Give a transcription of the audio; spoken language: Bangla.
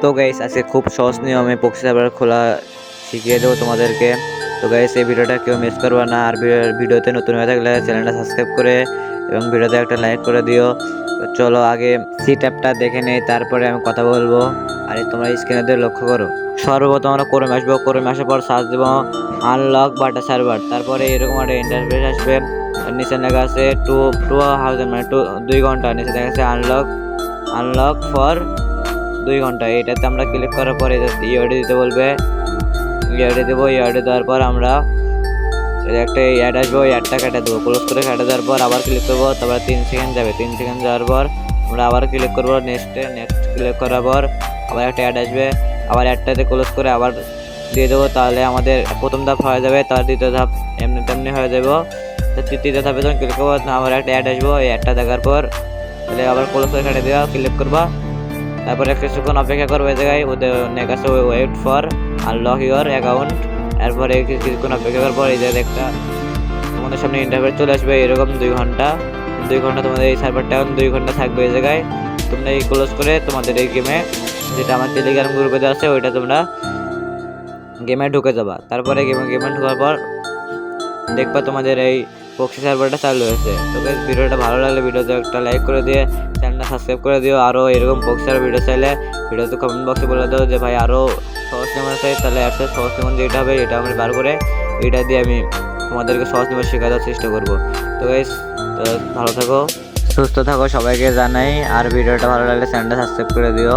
তো গাইস আজকে খুব সহজ নিয়মে প্রক্সি সার্ভার খোলা শিখিয়ে দেবো তোমাদেরকে। তো গাইস এই ভিডিওটা কেউ মিস করবে না, আর ভিডিওতে নতুন হয়ে থাকলে চ্যানেলটা সাবস্ক্রাইব করে এবং ভিডিওতে একটা লাইক করে দিও। তো চলো আগে সিট অ্যাপটা দেখে নেই, তারপরে আমি কথা বলবো। আর তোমরা স্ক্রিনে দিয়ে লক্ষ্য করো। সর্বপ্রথম আমরা ক্রোমে আসবো, ক্রোমে আসার পর সার্চ দেবো আনলক বাটা সার্ভার। তারপরে এরকম একটা ইন্টারফেস আসবে, নিচে লেখা আছে 2000 মানে 2 ঘন্টা, নিচে লেখা আছে আনলক ফর 2 ঘন্টা। এটাতে আমরা ক্লিক করার পরে ইউআইডি দিতে বলবে, ইউআইডি দেবো। ইউআইডি দেওয়ার পর আমরা একটা অ্যাড আসবে, ওই অ্যাডটা কেটে দেবো। ক্লোজ করে কেটে দেওয়ার পর আবার ক্লিক করবো, তারপর 3 সেকেন্ড যাবে। 3 সেকেন্ড যাওয়ার পর আমরা আবার ক্লিক করবো নেক্সট ক্লিক করার পর আবার একটা অ্যাড আসবে, আবার অ্যাডটাতে ক্লোজ করে আবার দিয়ে দেবো। তাহলে আমাদের প্রথম ধাপ হয়ে যাবে, তার দ্বিতীয় ধাপ এমনি তেমনি হয়ে যাবো। তো তৃতীয় ধাপে যখন ক্লিক করবো আবার একটা অ্যাড আসবো, এই অ্যাডটা দেখার পর তাহলে আবার ক্লোজ করে কেটে দেওয়া, ক্লিক করবা। তারপরে কিছুক্ষণ অপেক্ষা করবো, এই জায়গায় ওদের next wait for unlock your account. এরপরে কিছুক্ষণ অপেক্ষা করার পর এই জায়গায় একটা তোমাদের সামনে ইন্টারফেস চলে আসবে এরকম 2 ঘন্টা। তোমাদের এই সার্ভারটা এখন 2 ঘন্টা থাকবে এই জায়গায়। তোমরা এই ক্লোজ করে তোমাদের এই গেমে, যেটা আমার টেলিগ্রাম গ্রুপে দেওয়া আছে, ওইটা তোমরা গেমে ঢুকে যাবা। তারপরে গেমে ঢোকার পর দেখবা তোমাদের এই প্রক্সি সার্ভারটা চালু হয়েছে। তো ভিডিওটা ভালো লাগলে ভিডিওতে একটা লাইক করে দিয়ে চ্যানেলটা সাবস্ক্রাইব করে দিও। আরও এরকম প্রক্সি সার্ভার ভিডিও চাইলে ভিডিওতে কমেন্ট বক্সে বলে দাও যে ভাই আরও সহজ নিয়ম চাই, তাহলে একটা সহজ নিয়ম যেটা হবে এটা আমরা বার করে এটা দিয়ে আমি তোমাদেরকে সহজ নিয়ম শেখা দেওয়ার চেষ্টা করবো। তো গাইস ভালো থাকো, সুস্থ থাকো, সবাইকে জানাই। আর ভিডিওটা ভালো লাগলে চ্যানেলটা সাবস্ক্রাইব করে দিও।